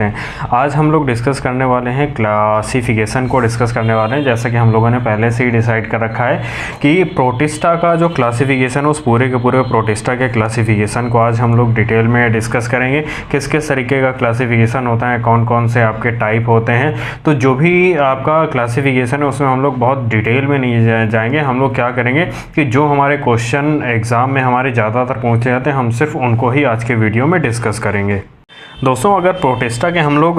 आज हम लोग डिस्कस करने वाले हैं क्लासिफिकेशन को डिस्कस करने वाले हैं। जैसा कि हम लोगों ने पहले से ही डिसाइड कर रखा है कि प्रोटिस्टा का जो क्लासिफिकेशन है उस पूरे के पूरे प्रोटिस्टा के क्लासिफिकेशन को आज हम लोग डिटेल में डिस्कस करेंगे। किस किस तरीके का क्लासिफिकेशन होता है, कौन कौन से आपके टाइप होते हैं। तो जो भी आपका क्लासिफिकेशन है उसमें हम लोग बहुत डिटेल में नहीं जाएंगे। हम लोग क्या करेंगे कि जो हमारे क्वेश्चन एग्ज़ाम में हमारे ज़्यादातर पूछे जाते हैं हम सिर्फ उनको ही आज के वीडियो में डिस्कस करेंगे। दोस्तों, अगर प्रोटिस्टा के हम लोग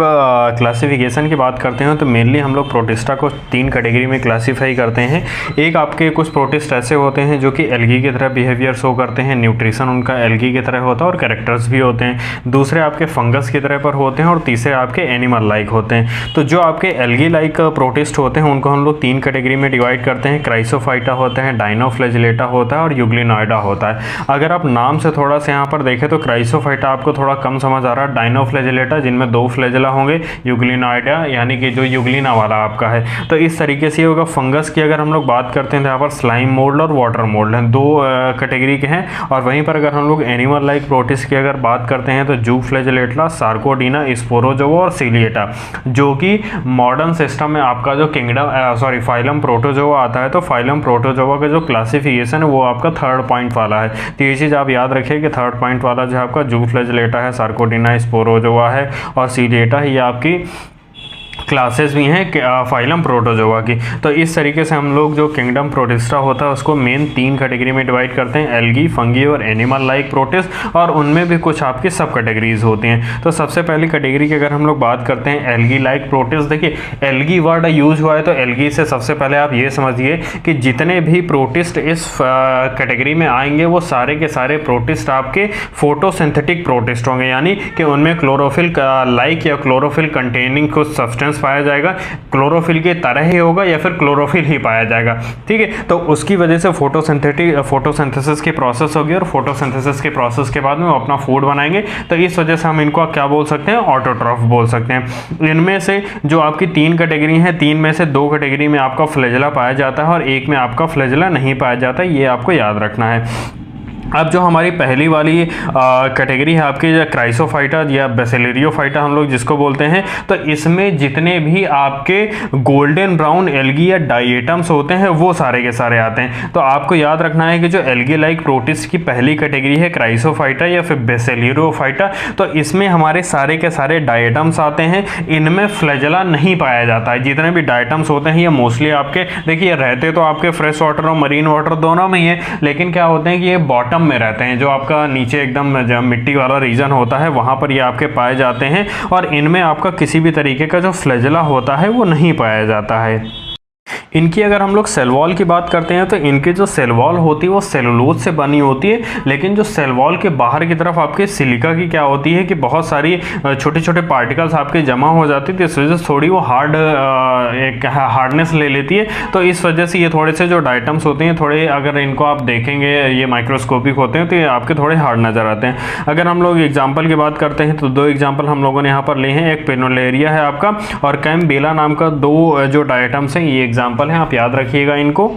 क्लासिफिकेशन की बात करते हैं तो मेनली हम लोग प्रोटिस्टा को 3 कैटेगरी में क्लासीफाई करते हैं। एक आपके कुछ प्रोटिस्ट ऐसे होते हैं जो कि एल्गी की तरह बिहेवियर शो करते हैं, न्यूट्रिशन उनका एल्गी की तरह होता है और कैरेक्टर्स भी होते हैं। दूसरे आपके फंगस की तरह पर होते हैं और तीसरे आपके एनिमल लाइक होते हैं। तो जो आपके एल्गी लाइक प्रोटिस्ट होते हैं उनको हम लोग 3 कैटेगरी में डिवाइड करते हैं। क्राइसोफाइटा होता है, डायनोफ्लैजिलेटा होता है और यूग्लिनॉइडा होता है। अगर आप नाम से थोड़ा सा यहाँ पर देखें तो क्राइसोफाइटा आपको थोड़ा कम समझ आ रहा है, डायनोफ्लैजिलेटा जिनमें 2 फ्लैजिला होंगे, यूग्लिनॉइडा यानी कि जो यूग्लिना वाला आपका है। तो इस तरीके से होगा। फंगस की अगर हम लोग बात करते हैं तो यहाँ पर स्लाइम मोल्ड और वाटर मोल्ड हैं, 2 कैटेगरी के हैं। और वहीं पर अगर हम लोग एनिमल लाइक प्रोटिस्ट की अगर बात करते हैं तो जूफ्लैजिलेटा, सार्कोडीना, स्पोरोजोआ और सीलिएटा, जो कि मॉडर्न सिस्टम में आपका जो फाइलम प्रोटोजोआ आता है। तो फाइलम प्रोटोजोआ का जो क्लासिफिकेशन है वो आपका 3rd पॉइंट वाला है। तो ये चीज़ आप याद रखिए कि 3rd पॉइंट वाला जो है आपका जूफ्लैजिलेटा है, सार्कोडीना, स्पोरोजोआ है और सीलिएटा ये आपकी क्लासेस भी हैं फाइलम प्रोटोजोआ की। तो इस तरीके से हम लोग जो किंगडम प्रोटिस्टा होता है उसको मेन 3 कैटेगरी में डिवाइड करते हैं, एल्गी, फंगी और एनिमल लाइक प्रोटिस्ट। और उनमें भी कुछ आपकी सब कैटेगरीज होती हैं। तो सबसे पहली कैटेगरी की अगर हम लोग बात करते हैं एल्गी लाइक प्रोटिस्ट, देखिए एल्गी वर्ड यूज हुआ है तो एल्गी से सबसे पहले आप ये समझिए कि जितने भी प्रोटिस्ट इस कैटेगरी में आएंगे वो सारे के सारे प्रोटिस्ट आपके फोटोसिंथेटिक प्रोटिस्ट होंगे, यानी कि उनमें क्लोरोफिल लाइक या क्लोरोफिल कंटेनिंग कुछ सब्सटेंस पाया जाएगा, क्लोरोफिल के तरह ही होगा या फिर क्लोरोफिल ही पाया जाएगा। ठीक है, तो उसकी वजह से फोटोसिंथेसिस की प्रोसेस होगी और फोटोसिंथेसिस के प्रोसेस के बाद में वो अपना फूड बनाएंगे। तो इस वजह से हम इनको क्या बोल सकते हैं, ऑटोट्रॉफ बोल सकते हैं। इनमें से जो आपकी 3 कैटेगरी हैं, 3 में से 2 कैटेगरी में आपका फ्लैजिला पाया जाता है और 1 में आपका फ्लैजिला नहीं पाया जाता है, ये आपको याद रखना है। अब जो हमारी पहली वाली कैटेगरी है आपकी क्राइसोफाइटा या बेसिलरियोफाइटा हम लोग जिसको बोलते हैं, तो इसमें जितने भी आपके गोल्डन ब्राउन एल्गी या डाइएटम्स होते हैं वो सारे के सारे आते हैं। तो आपको याद रखना है कि जो एल्गी लाइक प्रोटिस्ट की पहली कैटेगरी है क्राइसोफाइटा या फिर बेसिलरियोफाइटा, तो इसमें हमारे सारे के सारे डाइएटम्स आते हैं। इनमें फ्लैजिला नहीं पाया जाता है। जितने भी डाइएटम्स होते हैं ये मोस्टली आपके देखिए रहते तो आपके फ्रेश वाटर और मरीन वाटर दोनों में ही है, लेकिन क्या होते हैं कि ये बॉटम में रहते हैं, जो आपका नीचे एकदम मिट्टी वाला रीजन होता है वहां पर ये आपके पाए जाते हैं। और इनमें आपका किसी भी तरीके का जो फ्लैजिला होता है वो नहीं पाया जाता है। इनकी अगर हम लोग सेल वॉल की बात करते हैं तो इनकी जो सेल वॉल होती है वो सेलुलोज से बनी होती है, लेकिन जो सेल वॉल के बाहर की तरफ आपके सिलिका की क्या होती है कि बहुत सारी छोटे छोटे पार्टिकल्स आपके जमा हो जाती है। तो इस वजह से थोड़ी वो हार्डनेस ले लेती है। तो इस वजह से ये थोड़े से जो डाइटम्स होते हैं थोड़े, अगर इनको आप देखेंगे ये माइक्रोस्कोपिक होते हैं तो ये आपके थोड़े हार्ड नज़र आते हैं। अगर हम लोग एग्जाम्पल की बात करते हैं तो 2 एग्जाम्पल हम लोगों ने यहाँ पर लिए हैं। एक पेनोलेरिया है आपका और कैम्बेला नाम का 2 जो डाइटम्स हैं, ये एग्जाम्पल है, आप याद रखिएगा इनको।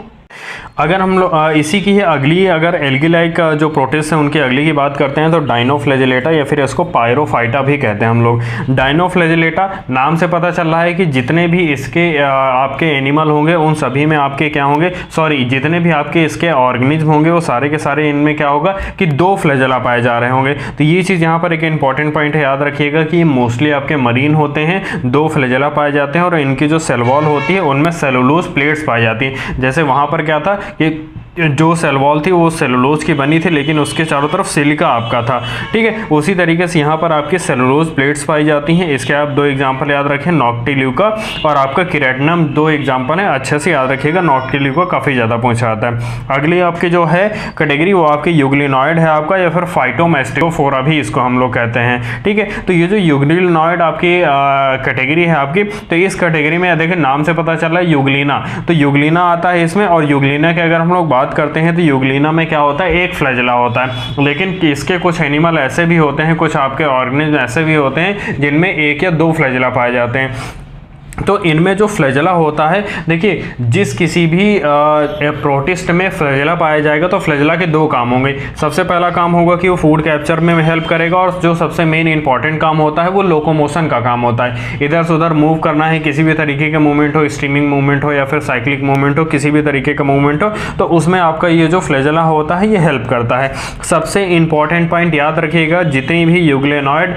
अगर हम लोग इसी की अगली अगर एल्गी लाइक जो प्रोटिस्ट है उनकी अगली की बात करते हैं तो डायनोफ्लैजिलेटा या फिर इसको पायरोफाइटा भी कहते हैं हम लोग। डायनोफ्लैजिलेटा नाम से पता चल रहा है कि जितने भी इसके आपके एनिमल होंगे उन सभी में आपके क्या होंगे, जितने भी आपके इसके ऑर्गेनिज्म होंगे वो सारे के सारे इनमें क्या होगा कि 2 फ्लैजिला पाए जा रहे होंगे। तो ये चीज़ यहाँ पर एक इंपॉर्टेंट पॉइंट है, याद रखिएगा कि ये मोस्टली आपके मरीन होते हैं, 2 फ्लैजिला पाए जाते हैं और इनकी जो सेल वॉल होती है उनमें सेलुलोज प्लेट्स पाई जाती हैं। जैसे वहाँ पर क्या था कि जो सेल वॉल थी वो सेलुलोज की बनी थी लेकिन उसके चारों तरफ सिलिका आपका था। ठीक है, उसी तरीके से यहाँ पर आपकी सेलुलोज प्लेट्स पाई जाती हैं। इसके आप 2 एग्जांपल याद रखें, नॉक्टिल्यूका और आपका किरेटिनम, 2 एग्जांपल है, अच्छे से याद रखिएगा। नॉक्टिल्यूका काफ़ी ज़्यादा पूछा आता है। अगली आपकी जो है कैटेगरी वो आपकी यूग्लिनॉइड है आपका या फिर फाइटोमैस्टिकोफोरा भी इसको हम लोग कहते हैं। ठीक है, तो ये जो यूग्लिनॉइड आपकी कैटेगरी है आपकी, तो इस कैटेगरी में देखिए नाम से पता चल रहा है यूग्लिना, तो यूग्लिना आता है इसमें। और यूग्लिना के अगर हम लोग बात करते हैं तो यूग्लिना में क्या होता है, एक फ्लैजिला होता है, लेकिन इसके कुछ एनिमल ऐसे भी होते हैं, कुछ आपके ऑर्गेनिज्म ऐसे भी होते हैं जिनमें 1 या 2 फ्लैजिला पाए जाते हैं। तो इनमें जो फ्लैजेला होता है, देखिए जिस किसी भी प्रोटिस्ट में फ्लैजेला पाया जाएगा तो फ्लैजेला के दो काम होंगे। सबसे पहला काम होगा कि वो फूड कैप्चर में हेल्प करेगा, और जो सबसे मेन इंपॉर्टेंट काम होता है वो लोकोमोशन का काम होता है। इधर से उधर मूव करना है, किसी भी तरीके का मूवमेंट हो, स्ट्रीमिंग मूवमेंट हो या फिर साइक्लिक मूवमेंट हो, किसी भी तरीके का मूवमेंट हो, तो उसमें आपका ये जो फ्लैजेला होता है ये हेल्प करता है। सबसे इंपॉर्टेंट पॉइंट याद रखिएगा, जितनी भी यूग्लेनॉइड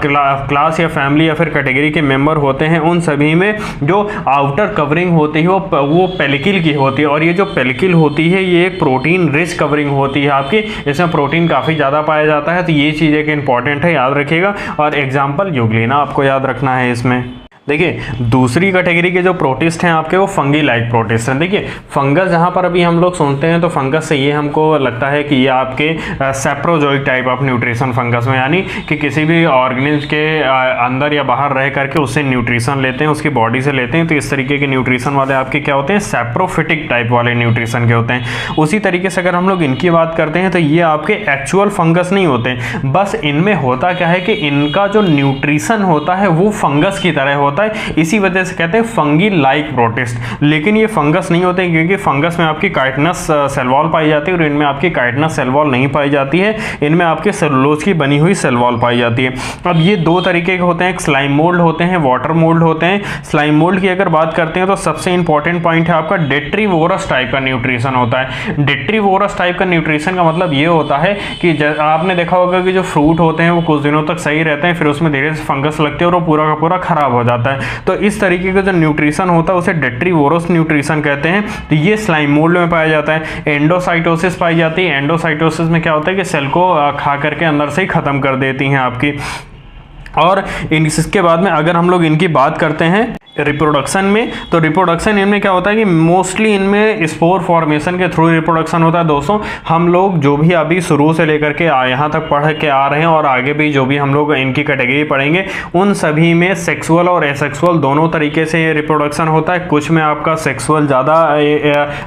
क्लास या फैमिली या फिर कैटेगरी के मेंबर होते हैं उन सभी में जो आउटर कवरिंग होती है वो पेलिकल की होती है, और ये जो पेलिकल होती है ये एक प्रोटीन रिच कवरिंग होती है आपकी, इसमें प्रोटीन काफ़ी ज़्यादा पाया जाता है। तो ये चीज़ एक इंपॉर्टेंट है, याद रखिएगा। और एग्जाम्पल यूग्लिना आपको याद रखना है इसमें। देखिए दूसरी कैटेगरी के जो प्रोटिस्ट हैं आपके वो फंगी लाइक प्रोटिस्ट हैं। देखिए फंगस जहाँ पर अभी हम लोग सुनते हैं तो फंगस से ये हमको लगता है कि ये आपके सेप्रोजोइक टाइप ऑफ न्यूट्रिशन फंगस में, यानी कि किसी भी ऑर्गेनिज्म के अंदर या बाहर रह करके उससे न्यूट्रिशन लेते हैं, उसकी बॉडी से लेते हैं। तो इस तरीके के न्यूट्रिशन वाले आपके क्या होते हैं, सेप्रोफिटिक टाइप वाले न्यूट्रिशन के होते हैं। उसी तरीके से अगर हम लोग इनकी बात करते हैं तो ये आपके एक्चुअल फंगस नहीं होते, बस इनमें होता क्या है कि इनका जो न्यूट्रिशन होता है वो फंगस की तरह होता है, इसी वजह से कहते हैं फंगी लाइक प्रोटिस्ट। लेकिन ये फंगस नहीं होते क्योंकि फंगस में आपकी काइटिनस सेल वॉल पाई जाती है और इनमें आपकी काइटिनस सेल वॉल नहीं पाई जाती है, इनमें आपके सेलुलोज की बनी हुई सेल वॉल पाई जाती है। अब ये दो तरीके के होते हैं, एक स्लाइम मोल्ड होते हैं, वाटर मोल्ड होते हैं। स्लाइम मोल्ड की अगर बात करते हैं तो सबसे इंपॉर्टेंट पॉइंट है आपका डेट्रीवोरस टाइप का न्यूट्रिशन होता है। डेट्रीवोरस टाइप का न्यूट्रिशन का मतलब ये होता है कि आपने देखा होगा कि जो फ्रूट होते हैं वो कुछ दिनों तक सही रहते हैं, फिर उसमें धीरे से फंगस लगती है और वो पूरा का पूरा खराब हो जाता है। तो इस तरीके का जो न्यूट्रिशन होता है उसे डेट्रीवोरस न्यूट्रिशन कहते हैं। तो ये स्लाइम मोल्ड में पाया जाता है। एंडोसाइटोसिस पाई जाती है। एंडोसाइटोसिस में क्या होता है कि सेल को खा करके अंदर से ही खत्म कर देती हैं आपकी। और इसके बाद में अगर हम लोग इनकी बात करते हैं रिप्रोडक्शन में, तो रिप्रोडक्शन इनमें क्या होता है कि मोस्टली इनमें स्पोर फॉर्मेशन के थ्रू रिप्रोडक्शन होता है। दोस्तों हम लोग जो भी अभी शुरू से लेकर के यहाँ तक पढ़ के आ रहे हैं और आगे भी जो भी हम लोग इनकी कैटेगरी पढ़ेंगे उन सभी में सेक्सुअल और एसेक्सुअल दोनों तरीके से रिप्रोडक्शन होता है। कुछ में आपका सेक्सुअल ज़्यादा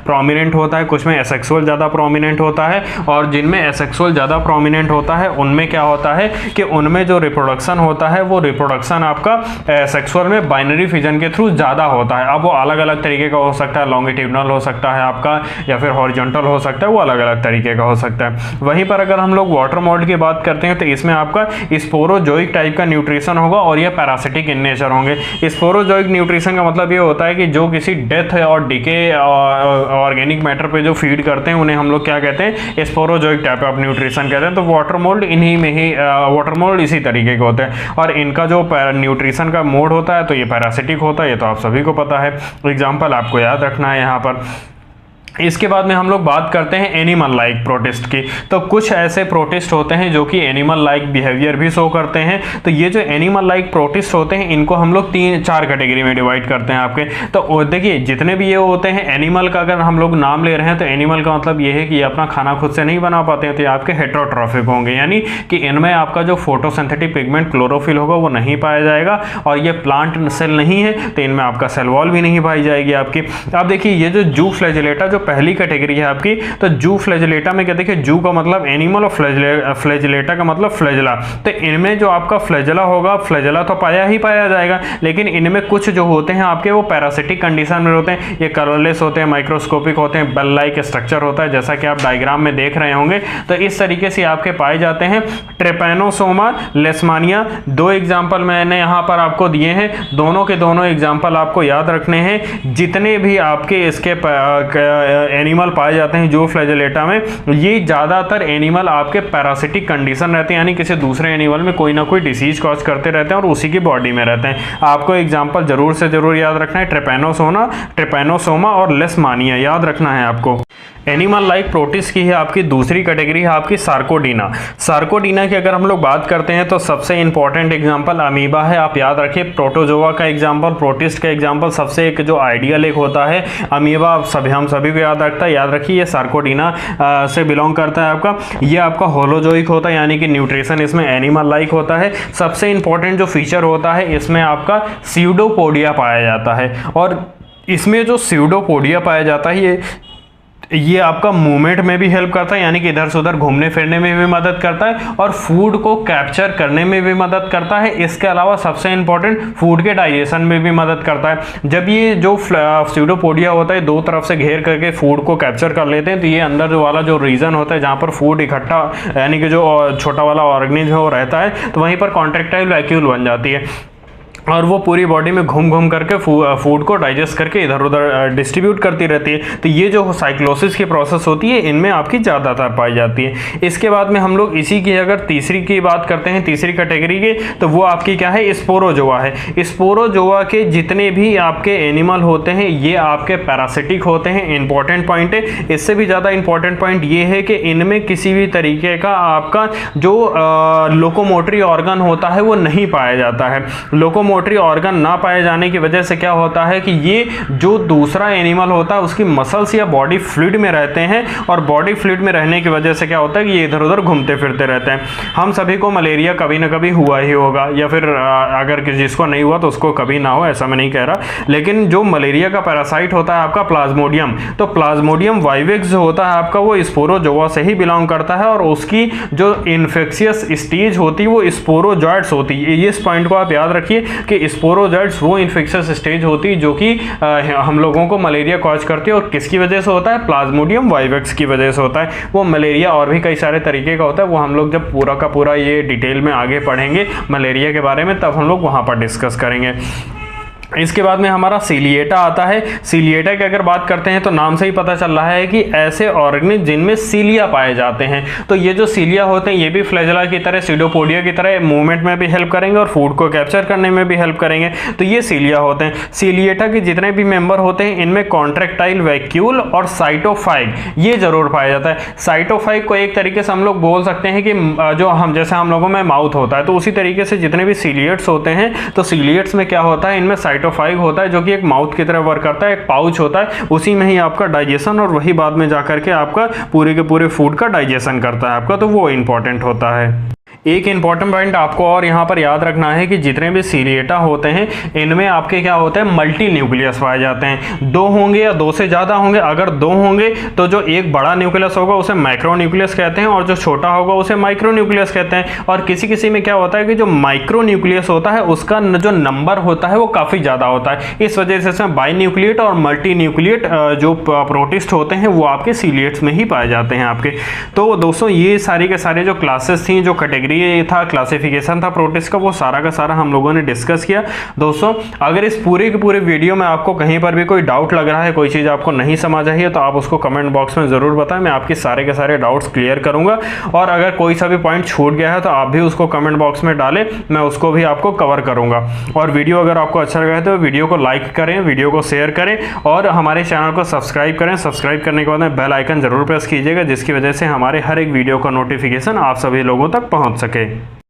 प्रोमिनेंट होता है, कुछ में एसेक्सुअल ज़्यादा प्रोमिनेंट होता है, और जिनमें एसेक्सुअल ज़्यादा प्रोमिनेंट होता है उनमें क्या होता है कि उनमें जो रिप्रोडक्शन होता है वो रिप्रोडक्शन आपका सेक्सुअल में बाइनरी फिजन के थ्रू ज़्यादा होता है। अब वो अलग अलग तरीके का हो सकता है, लॉन्गिट्यूडनल हो सकता है आपका, या फिर हॉरिजॉन्टल हो सकता है, वो अलग अलग तरीके का हो सकता है। वहीं पर अगर हम लोग वाटर मोल्ड की बात करते हैं तो इसमें आपका स्पोरोजोइक टाइप का न्यूट्रिशन होगा और ये पैरासिटिक इन नेचर होंगे। स्पोरोजोइक न्यूट्रिशन का मतलब ये होता है कि जो किसी डेथ और डिके ऑर्गेनिक मैटर पे जो फीड करते हैं उन्हें हम लोग क्या कहते हैं, स्पोरोजोइक टाइप ऑफ न्यूट्रिशन कहते हैं। तो वाटर मोल्ड इन्हीं में ही वाटर मोल्ड इसी तरीके के होते हैं, और इनका जो न्यूट्रिशन का मोड होता है तो ये पैरासिटिक होता है, ये तो आप सभी को पता है। एग्जाम्पल आपको याद रखना है यहाँ पर। इसके बाद में हम लोग बात करते हैं एनिमल लाइक प्रोटिस्ट की। तो कुछ ऐसे प्रोटिस्ट होते हैं जो कि एनिमल लाइक बिहेवियर भी शो करते हैं। तो ये जो एनिमल लाइक प्रोटिस्ट होते हैं इनको हम लोग 3-4 कैटेगरी में डिवाइड करते हैं आपके। तो देखिए जितने भी ये होते हैं एनिमल का अगर हम लोग नाम ले रहे हैं तो एनिमल का मतलब ये है कि ये अपना खाना खुद से नहीं बना पाते हैं, तो ये आपके हेटेरोट्रॉफिक होंगे, यानी कि इनमें आपका जो फोटोसिंथेटिक पिगमेंट क्लोरोफिल होगा वो नहीं पाया जाएगा, और ये प्लांट सेल नहीं है तो इनमें आपका सेल वॉल भी नहीं पाई जाएगी आपकी। अब देखिए ये जो जू फ्लैजिलेटा जो पहली कैटेगरी है आपकी, तो जू फ्लैजिलेटा में क्या देखिए, जू का मतलब एनिमल और फ्लैजिलेटा का मतलब फ्लैजिला। तो इनमें जो आपका फ्लैजिला होगा, फ्लैजिला तो पाया ही पाया जाएगा, लेकिन इनमें कुछ जो होते हैं आपके वो पैरासिटिक कंडीशन में होते हैं। ये कलरलेस होते हैं, माइक्रोस्कोपिक होते हैं, बेल लाइक स्ट्रक्चर होता है जैसा कि आप डायग्राम में देख रहे होंगे। तो इस तरीके से आपके पाए जाते हैं। ट्रेपैनोसोमा, लेशमानिया, 2 एग्जाम्पल मैंने यहाँ पर आपको दिए हैं, दोनों के दोनों एग्जाम्पल आपको याद रखने हैं। जितने भी आपके इसके एनिमल पाए जाते हैं जो फ्लैजिलेटा में, ये ज़्यादातर एनिमल आपके पैरासिटिक कंडीशन रहते हैं, यानी किसी दूसरे एनिमल में कोई ना कोई डिसीज कॉज करते रहते हैं और उसी की बॉडी में रहते हैं। आपको एग्जाम्पल जरूर से जरूर याद रखना है, ट्रेपैनोसोमा और लेशमानिया याद रखना है आपको। एनिमल लाइक प्रोटिस्ट की है आपकी दूसरी कैटेगरी है आपकी सार्कोडीना। सार्कोडीना की अगर हम लोग बात करते हैं तो सबसे इंपॉर्टेंट एग्जांपल अमीबा है, आप याद रखिए। प्रोटोजोआ का एग्जांपल, प्रोटिस्ट का एग्जांपल, सबसे एक जो आइडियल एक होता है अमीबा, हम सभी को याद रखता है। याद रखिए ये सार्कोडीना से बिलोंग करता है आपका। ये आपका होलोजोइक होता है, यानी कि न्यूट्रिशन इसमें एनिमल लाइक होता है। सबसे इंपॉर्टेंट जो फीचर होता है इसमें आपका स्यूडोपोडिया पाया जाता है, और इसमें जो स्यूडोपोडिया पाया जाता है ये ये आपका मूवमेंट में भी हेल्प करता है, यानी कि इधर से उधर घूमने फिरने में भी मदद करता है और फूड को कैप्चर करने में भी मदद करता है। इसके अलावा सबसे इंपॉर्टेंट फूड के डाइजेशन में भी मदद करता है। जब ये जो स्यूडोपोडिया होता है दो तरफ से घेर करके फूड को कैप्चर कर लेते हैं, तो ये अंदर वाला जो रीजन होता है जहाँ पर फूड इकट्ठा यानी कि जो छोटा वाला ऑर्गेनिज्म हो रहता है, तो वहीं पर कॉन्ट्रैक्टाइल वैक्यूल बन जाती है और वो पूरी बॉडी में घूम घूम करके फूड को डाइजेस्ट करके इधर उधर डिस्ट्रीब्यूट करती रहती है। तो ये जो साइक्लोसिस की प्रोसेस होती है इनमें आपकी ज़्यादातर पाई जाती है। इसके बाद में हम लोग इसी की अगर तीसरी की बात करते हैं, तीसरी कैटेगरी की, तो वो आपकी क्या है, स्पोरोजोआ है। स्पोरोजोआ के जितने भी आपके एनिमल होते हैं ये आपके पैरासिटिक होते हैं। इंपॉर्टेंट पॉइंट है। इससे भी ज़्यादा इंपॉर्टेंट पॉइंट ये है कि इनमें किसी भी तरीके का आपका जो लोकोमोटरी ऑर्गन होता है वो नहीं पाया जाता है। मोटरी ऑर्गन ना पाए जाने की वजह से क्या होता है कि ये जो दूसरा एनिमल होता है उसकी मसल्स या बॉडी फ्लूइड में रहते हैं और बॉडी फ्लूइड में रहने की वजह से क्या होता है कि ये इधर उधर घूमते फिरते रहते हैं। हम सभी को मलेरिया कभी ना कभी हुआ ही होगा, या फिर अगर जिसको नहीं हुआ तो उसको कभी ना हो, ऐसा मैं नहीं कह रहा। लेकिन जो मलेरिया का पैरासाइट होता है आपका प्लाज्मोडियम, तो प्लाज्मोडियम वाइवेक्स जो होता है आपका वो स्पोरोजोआ से ही बिलोंग करता है और उसकी जो इन्फेक्शियस स्टेज होती है वो स्पोरोजॉइट्स होती है। इस पॉइंट को आप याद रखिए कि स्पोरोजॉइट्स वो इन्फेक्शियस स्टेज होती है जो कि हम लोगों को मलेरिया कॉज करती है। और किसकी वजह से होता है, प्लाज्मोडियम वाइवेक्स की वजह से होता है। वो मलेरिया और भी कई सारे तरीके का होता है, वो हम लोग जब पूरा का पूरा ये डिटेल में आगे पढ़ेंगे मलेरिया के बारे में तब हम लोग वहाँ पर डिस्कस करेंगे। इसके बाद में हमारा सीलिएटा आता है। सीलिएटा की अगर बात करते हैं तो नाम से ही पता चल रहा है कि ऐसे ऑर्गेनिज्म जिनमें सीलिया पाए जाते हैं। तो ये जो सीलिया होते हैं ये भी फ्लैजेला की तरह, स्यूडोपोडिया की तरह मूवमेंट में भी हेल्प करेंगे और फूड को कैप्चर करने में भी हेल्प करेंगे। तो ये सीलिया होते हैं। सीलिएटा के जितने भी मेंबर होते हैं इनमें कॉन्ट्रैक्टाइल वैक्यूल और साइटोफाइग ये जरूर पाया जाता है। साइटोफाइग को एक तरीके से हम लोग बोल सकते हैं कि जो हम जैसे हम लोगों में माउथ होता है, तो उसी तरीके से जितने भी सीलिएट्स होते हैं तो सीलिएट्स में क्या होता है, इनमें साइटोफाइग होता है जो कि एक माउथ की तरह वर्क करता है, एक पाउच होता है, उसी में ही आपका डाइजेशन और वही बाद में जाकर के आपका पूरे के पूरे फूड का डाइजेशन करता है आपका, तो वो इंपॉर्टेंट होता है। एक इंपॉर्टेंट पॉइंट आपको और यहाँ पर याद रखना है कि जितने भी सीलिएटा होते हैं इनमें आपके क्या होते हैं, मल्टी न्यूक्लियस पाए जाते हैं। दो होंगे या दो से ज़्यादा होंगे। अगर दो होंगे तो जो एक बड़ा न्यूक्लियस होगा उसे मैक्रो न्यूक्लियस कहते हैं और जो छोटा होगा उसे माइक्रो न्यूक्लियस कहते हैं। और किसी किसी में क्या होता है कि जो माइक्रो न्यूक्लियस होता है उसका जो नंबर होता है वो काफ़ी ज़्यादा होता है। इस वजह से इसमें बाई न्यूक्लिएट और मल्टी न्यूक्लिएट जो प्रोटिस्ट होते हैं वो आपके सीलिएट्स में ही पाए जाते हैं आपके। तो दोस्तों ये सारी के सारे जो क्लासेस थी, जो कैटेगरी ये था, क्लासिफिकेशन था प्रोटिस्ट का, वो सारा का सारा हम लोगों ने डिस्कस किया। दोस्तों अगर इस पूरे के पूरे वीडियो में आपको कहीं पर भी कोई डाउट लग रहा है, कोई चीज़ आपको नहीं समझ आई है, तो आप उसको कमेंट बॉक्स में ज़रूर बताएं। मैं आपके सारे के सारे डाउट्स क्लियर करूंगा। और अगर कोई सा भी पॉइंट छूट गया है तो आप भी उसको कमेंट बॉक्स में डालें, मैं उसको भी आपको कवर करूंगा। और वीडियो अगर आपको अच्छा लगा है तो वीडियो को लाइक करें, वीडियो को शेयर करें और हमारे चैनल को सब्सक्राइब करें। सब्सक्राइब करने के बाद में बेल आइकन जरूर प्रेस कीजिएगा, जिसकी वजह से हमारे हर एक वीडियो का नोटिफिकेशन आप सभी लोगों तक पहुंच सके।